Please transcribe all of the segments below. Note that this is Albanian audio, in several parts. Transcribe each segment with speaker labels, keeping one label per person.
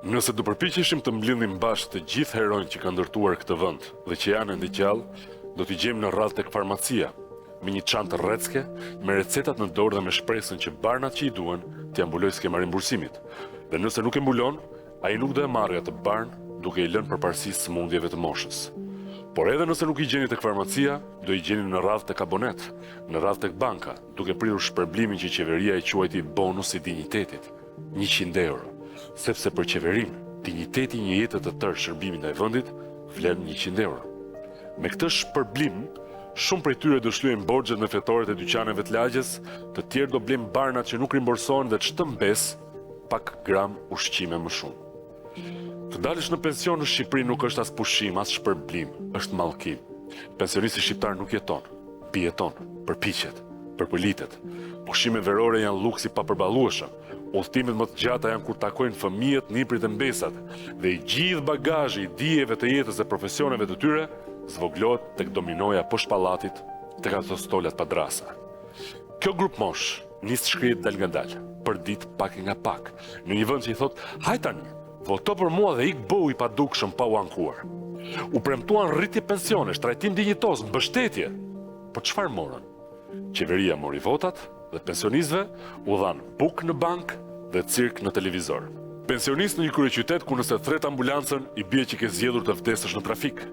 Speaker 1: Nëse do përpiqeshim të mbledhim bashkë të gjithë heronjtë që kanë ndërtuar këtë vend dhe që janë ende gjallë, do t'i gjejmë në radhë tek farmacia, me një çantë rrecke, me recetat në dorë dhe me shpresën që barnat që i duan t'i mbuloj skema rimbursimit. Dhe nëse nuk e mbulon, ai nuk do e marrë atë barn duke i lënë përparësi sëmundjeve të moshës. Por edhe nëse nuk i gjeni tek farmacia, do i gjeni në radhë tek abonet, në radhë tek banka, duke prirur shpërblimin që qeveria e quajti bonus i dinjitetit, 100 euro. Sepse për qeverin, dinjiteti një jetë të tërë shërbimi ndaj vendit vlen 100 euro. Me këtë shpërblim, shumë prej tyre do shlyejnë borxhet në fletoret e dyqaneve të lagjes, të tjerë do blejnë barnat që nuk rimbursohen dhe ç'të mbes pak gram ushqime më shumë. Të dalësh në pension në Shqipëri nuk është as pushim, as shpërblim, është mallkim. Pensionisti shqiptar nuk jeton, pijeton, përpiqet, përpolitet. Pushime verore janë luks i papërballueshëm. Udhëtimet më të gjata janë kur takojnë fëmijët, niprit e mbesat, dhe i gjithë bagazhi i dijeve të jetës dhe profesioneve të tyre zvoglohet tek dominoja poshtë pallatit, tek ato stolat pa drasa. Kjo grup mosh nis shkrihet dal nga dal, për ditë pak nga pak, në një vend që i thot, haj tani, voto për mua dhe ik bëu i padukshëm pa u ankuar. U premtuan rritje pensionesh, trajtim dinjitoz, mbështetje. Po çfarë morën? Qeveria mori votat dhe pensionistëve u dhan buk në bank dhe cirk në televizor. Pensionist në një kryeqytet ku nëse thret ambulancën i bie që ke zgjedhur të vdesësh në trafik.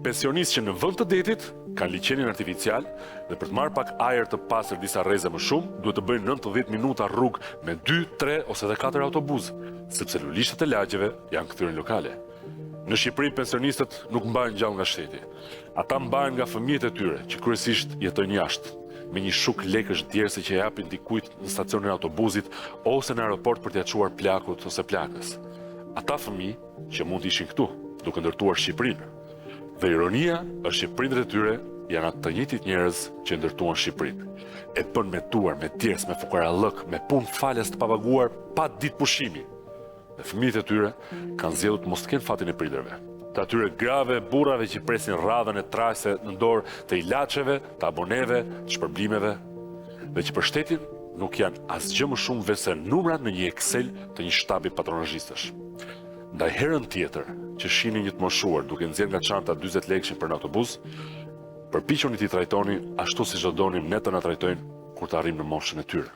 Speaker 1: Pensionist që në vend të detit kanë liçenin artificial dhe për të marrë pak ajër të pastër disa rreze më shumë, duhet të bëjnë 90 minuta rrugë me 2, 3 ose edhe 4 autobus, sepse lulishtet e lagjeve janë kthyer në lokale. Në Shqipëri pensionistët nuk mbahen gjallë nga shteti. Ata mbahen nga fëmijët e tyre, që kryesisht jetojnë jashtë, me një shuk lekësh djerse që japin dikujt në stacionin e autobusit ose në aeroport për t'ia çuar plakut ose plakës. Ata fëmijë që mund të ishin këtu, duke ndërtuar Shqipërinë. Dhe ironia është që prindërit e tyre janë atë të njëjtit njerëz që ndërtuan Shqipërinë. E bën me tuar, me tjerës, me fukarallëk, me punë falas të papaguar pa ditë pushimi. Dhe fëmijët e tyre kanë zgjedhur të mos kenë fatin e prindërve. Të atyre grave, burrave që presin radhën e trajse në dorë të ilaçeve, të aboneve, të shpërblimeve, dhe që për shtetin nuk janë asgjë më shumë veçse numra në një Excel të një shtabi patronazhistësh. Ndaj herën tjetër që shihni një të moshuar duke nxjerrë nga çanta 40 lekë për në autobus, përpiquni t'i trajtoni ashtu siç do donim ne të na trajtojnë kur të arrijmë në moshën e tyre.